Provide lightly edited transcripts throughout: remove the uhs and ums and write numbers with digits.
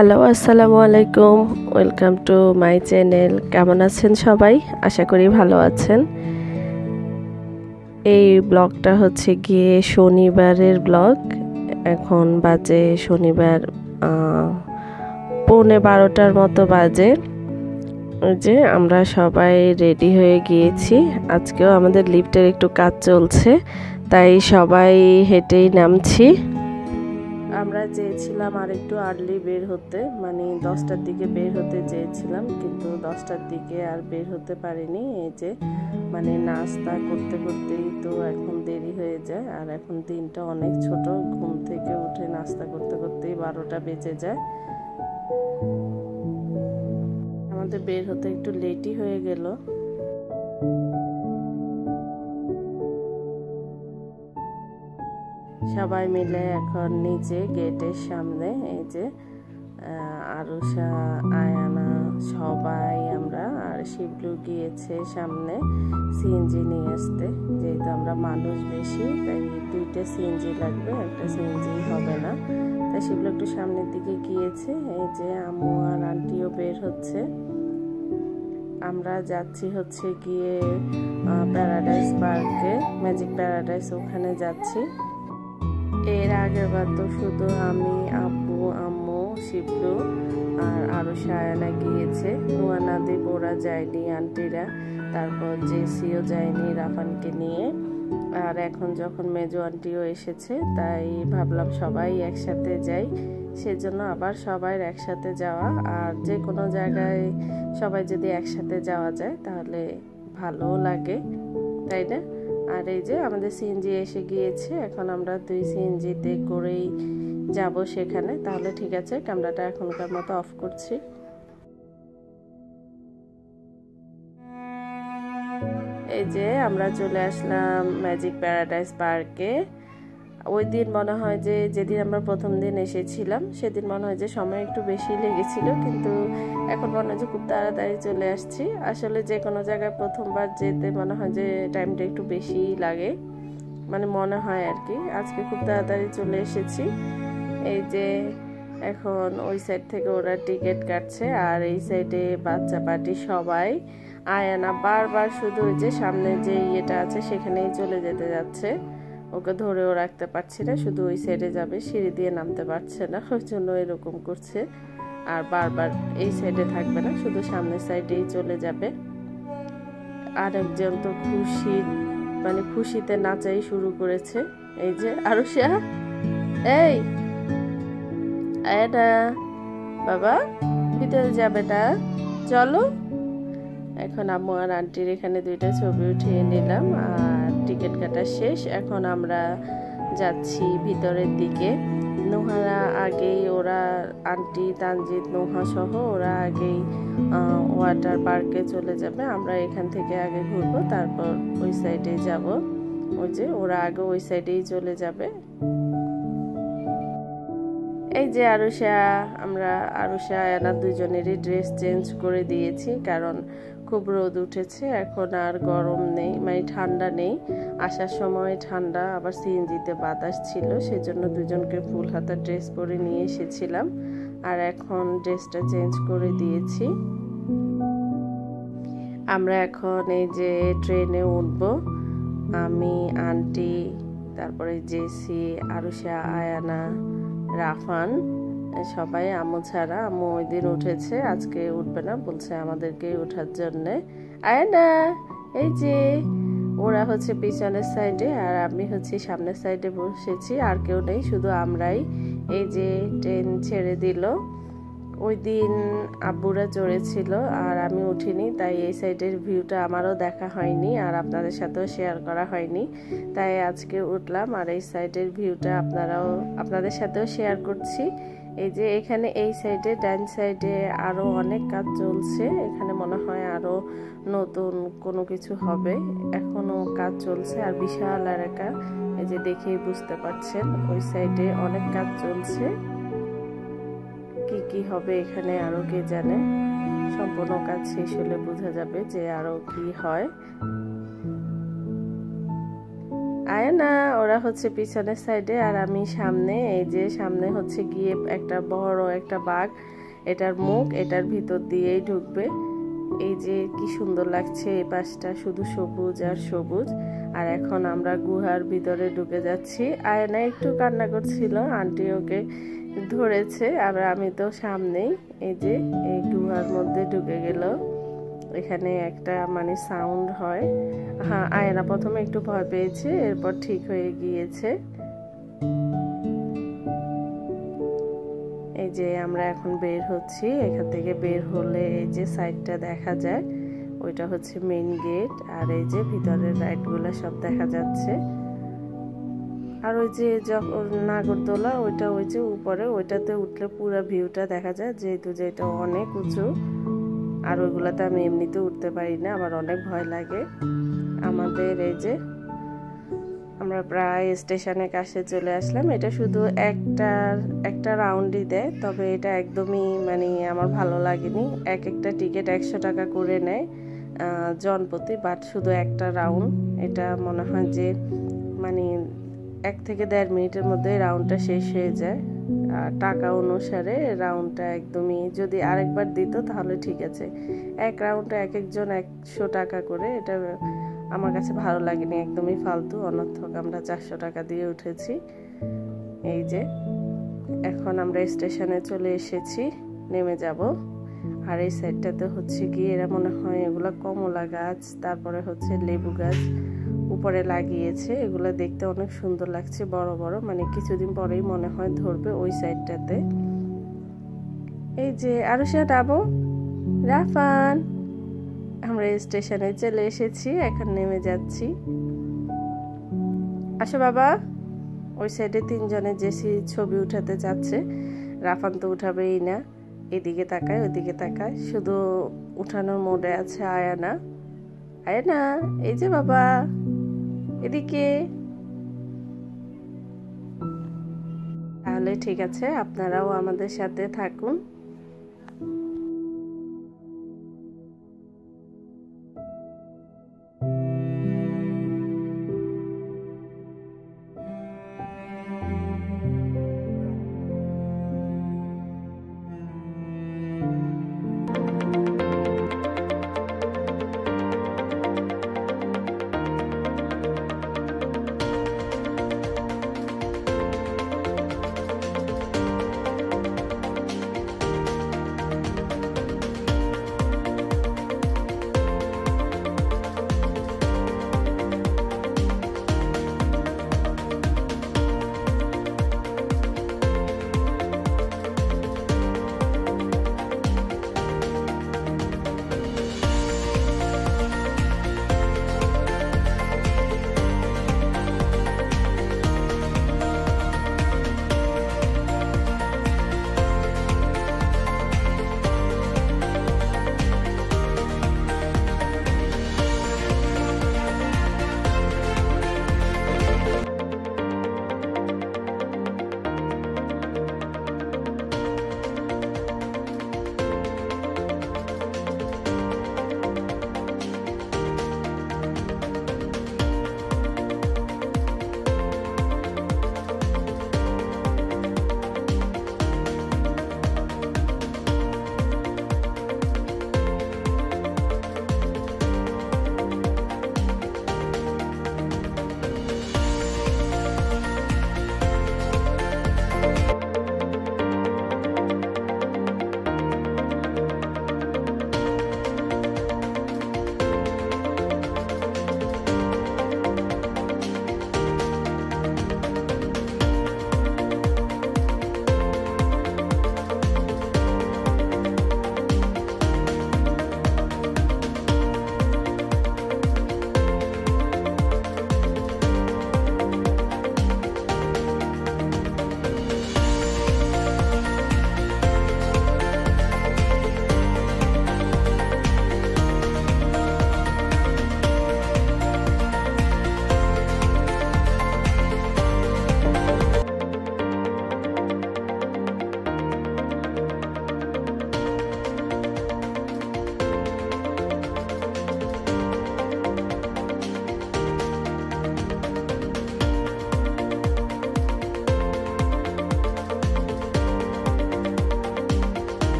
Hello, আসসালামু আলাইকুম। Welcome to my channel. কেমন আছেন সবাই? আশা করি ভালো আছেন। এই ব্লগটা হচ্ছে গিয়ে শনিবারের ব্লগ। এখন বাজে শনিবার 11:45 মতো বাজে। ওই যে আমরা সবাই রেডি হয়ে গিয়েছি। আজকেও আমাদের লিফটের একটু কাজ চলছে, তাই সবাই হেঁটেই নামছি। আমরা চেয়েছিলাম আর একটু আর্লি বের হতে, মানে 10টার দিকে বের হতে চেয়েছিলাম, কিন্তু 10টার দিকে আর বের হতে পারিনি। এই যে মানে নাস্তা করতে করতেই তো এখন দেরি হয়ে যায়, আর এখন দিনটা অনেক ছোট। ঘুম থেকে উঠে নাস্তা করতে করতেই 12টা বেজে যায়। আমাদের বের হতে একটু লেটই হয়ে গেল। সবাই মিলে এখন নিচে গেটের সামনে, এই যে আরুষা, আয়ানা, সবাই আমরা, আর শিবলু গিয়েছে সামনে সিএনজি নিয়ে আসতে। যেহেতু আমরা মানুষ বেশি, তাই 2টা সিএনজি লাগবে, একটা সিএনজি হবে না, তাই শিবলু একটু সামনের দিকে গিয়েছে। এই যে আম্মু আর আন্টিও বের হচ্ছে। আমরা যাচ্ছি হচ্ছে গিয়ে প্যারাডাইস পার্কে, ম্যাজিক প্যারাডাইস, ওখানে যাচ্ছি। এর আগের বার তো শুধু আমি, আব্বু, আম্মু, শিবলু আর আরো সায়ানা গিয়েছে। নুয়া নাদিব ওরা যায়নি, আন্টিরা। তারপর জেসিও যায়নি রাফানকে নিয়ে। আর এখন যখন মেজো আন্টিও এসেছে, তাই ভাবলাম সবাই একসাথে যাই। সেজন্য আবার সবাই একসাথে যাওয়া, আর যে কোনো জায়গায় সবাই যদি একসাথে যাওয়া যায় তাহলে ভালো লাগে, তাই না? আর এই যে আমাদের সিএনজি এসে গিয়েছে। এখন আমরা 2 সিএনজিতে করেই যাব সেখানে। তাহলে ঠিক আছে, ক্যামেরাটা এখনকার মতো অফ করছি। এই যে আমরা চলে আসলাম ম্যাজিক প্যারাডাইস পার্কে। ওই দিন মনে হয় যে যেদিন আমরা প্রথম দিন এসেছিলাম, সেদিন মনে হয় যে সময় একটু বেশি লেগেছিল, কিন্তু এখন মনে হয় যে খুব তাড়াতাড়ি চলে আসছি। আসলে যে কোনো জায়গায় প্রথমবার যেতে মনে হয় যে টাইমটা একটু বেশি লাগে, মানে মনে হয় আর কি। আজকে খুব তাড়াতাড়ি চলে এসেছি। এই যে এখন ওই সাইড থেকে ওরা টিকিট কাটছে, আর এই সাইডে বাচ্চা পার্টি সবাই। আয়ানা বারবার শুধু ওই যে সামনে যে ইয়েটা আছে সেখানেই চলে যেতে যাচ্ছে। ওকে ধরেও রাখতে পারছি না, শুধু ওই সাইডে যাবে, সিঁড়ি দিয়ে নামতে পারছে না, ওই জন্য এরকম করছে। আর বারবার এই সাইডে থাকবে না, শুধু সামনের সাইডেই চলে যাবে। আরেকজন তো মানে খুশিতে নাচাই শুরু করেছে। এই যে আরুষা, এই আয়ানা, বাবা ভিতরে যাবে না, চলো। এখন আম্মু আর আন্টির এখানে 2টা ছবি উঠিয়ে নিলাম, আর টিকিট কাটা শেষ। এখন আমরা যাচ্ছি ভিতরের দিকে। নোহারা আগেই, ওরা আন্টি, তানজিদ, নোহা সহ ওরা আগেই ওয়াটার পার্কে চলে যাবে। আমরা এখান থেকে আগে ঘুরবো, তারপর ওই সাইডে যাব। ওই যে ওরা আগে ওই সাইডেই চলে যাবে। এই যে আমরা আরুষা, আয়ানা দুজনেরই ড্রেস চেঞ্জ করে দিয়েছি, কারণ খুব রোদ উঠেছে। এখন আর গরম নেই, মানে ঠান্ডা নেই। আসার সময় ঠান্ডা, আবার সিএনজিতে বাতাস ছিল, সেজন্য দুজনকে ফুল হাতা ড্রেস পরে নিয়ে এসেছিলাম। আর এখন ড্রেসটা চেঞ্জ করে দিয়েছি। আমরা এখন এই যে ট্রেনে উঠবো, আমি, আন্টি, তারপরে জেসি, আরুষা, আয়ানা, রাফান, সবাই। আম্মু ছাড়া, আম্মু ওই দিন উঠেছে, আজকে উঠবে না, বলছে আমাদেরকে ওঠার জন্যে। আয়ানা, এই যে ওরা হচ্ছে পিছনের সাইডে, আর আমি হচ্ছে সামনের সাইডে বসেছি, আর কেউ নেই, শুধু আমরাই। এই যে ট্রেন ছেড়ে দিল। ওই দিন আব্বুরা চড়েছিল আর আমি উঠিনি, তাই এই সাইডের ভিউটা আমারও দেখা হয়নি, আর আপনাদের সাথেও শেয়ার করা হয়নি, তাই আজকে উঠলাম। আর এই সাইডের ভিউটা আপনাদের সাথেও শেয়ার করছি। এই যে এখানে এই সাইডে, ডান সাইডে আরো অনেক কাজ চলছে। এখানে মনে হয় আরো নতুন কোনো কিছু হবে, এখনো কাজ চলছে। আর বিশাল এলাকা, এই যে দেখেই বুঝতে পারছেন, ওই সাইডে অনেক কাজ চলছে। কি কি হবে এখানে আরো কে জানে, সম্পূর্ণ কাজ শেষ হলে বোঝা যাবে যে আরো কি হয়। আয়ানা ওরা হচ্ছে পিছনের সাইডে আর আমি সামনে। এই যে সামনে হচ্ছে গিয়ে একটা বড় একটা বাঘ, এটার মুখ এটার ভিতর দিয়েই ঢুকবে। এই যে কি সুন্দর লাগছে, এই পাশটা শুধু সবুজ আর সবুজ। আর এখন আমরা গুহার ভিতরে ঢুকে যাচ্ছি। আয়না একটু কান্না করছিল, আন্টি ওকে ধরেছে আর আমি তো সামনেই। এই যে এই গুহার মধ্যে ঢুকে গেল। এখানে একটা মানে সাউন্ড হয়। হ্যাঁ, আয়না প্রথমে একটু ভয় পেয়েছে, এরপর ঠিক হয়ে গিয়েছে। এই যে আমরা এখন বের হচ্ছি। এখান থেকে বের হলে এই যে সাইডটা দেখা যায়, ওইটা হচ্ছে মেইন গেট। আর এই যে ভিতরের রাইডগুলো সব দেখা যাচ্ছে। আর ওই যে নাগরদোলা ওইটা ওই যে উপরে, ওইটাতে উঠলে পুরো ভিউটা দেখা যায়, যেহেতু যে এটা অনেক উঁচু। আর ওইগুলোতে আমি এমনিতে উঠতে পারি না, আমার অনেক ভয় লাগে। আমাদের এই যে আমরা প্রায় স্টেশনের কাছে চলে আসলাম। এটা শুধু একটা রাউন্ডই দেয়, তবে এটা একদমই মানে আমার ভালো লাগেনি। একটা টিকিট 100 টাকা করে নেয় জনপ্রতি, বাট শুধু একটা রাউন্ড। এটা মনে হয় যে মানে 1 থেকে 1.5 মিনিটের মধ্যে রাউন্ডটা শেষ হয়ে যায়। আর টাকা অনুসারে রাউন্ডটা একদমই, যদি আরেকবার দিত তাহলে ঠিক আছে। এক রাউন্ডে একজন 100 টাকা করে, এটা আমার কাছে ভালো লাগেনি, একদমই ফালতু। অনর্থক আমরা 400 টাকা দিয়ে উঠেছি। এই যে এখন আমরা স্টেশনে চলে এসেছি, নেমে যাব। আর এই সাইডটাতে হচ্ছে কি এরা মনে হয় এগুলা কমলা গাছ, তারপরে হচ্ছে লেবু গাছ উপরে লাগিয়েছে। এগুলো দেখতে অনেক সুন্দর লাগছে, বড় বড়, মানে কিছুদিন পরেই মনে হয় ধরবে ওই সাইডটাতে। এই যে আরুষা, ডাবো, রাফান, আমরা স্টেশনে চলে এসেছি, এখন নেমে যাচ্ছি। আসো বাবা। ওই সাইডে 3 জনে জেসি ছবি উঠাতে যাচ্ছে। রাফান তো উঠাবেই না, এদিকে তাকায় ওইদিকে তাকায়, শুধু উঠানোর মোডে আছে আয়ানা। আয়ানা, এই যে বাবা, এদিকে। তাহলে ঠিক আছে, আপনারাও আমাদের সাথে থাকুন।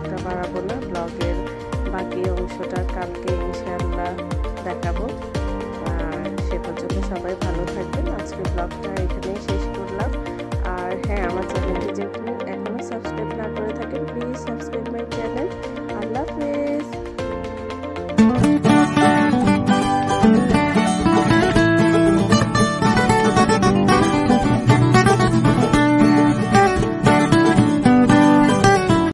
ব্লগটা বাড়াবো না, ব্লগের বাকি অংশটা কালকে ইনশাআল্লাহ দেখাবো। আর সে পর্যন্ত সবাই ভালো থাকবেন। আজকে ব্লগটা এখানেই শেষ করলাম। আর হ্যাঁ, আমার চ্যানেলটি যে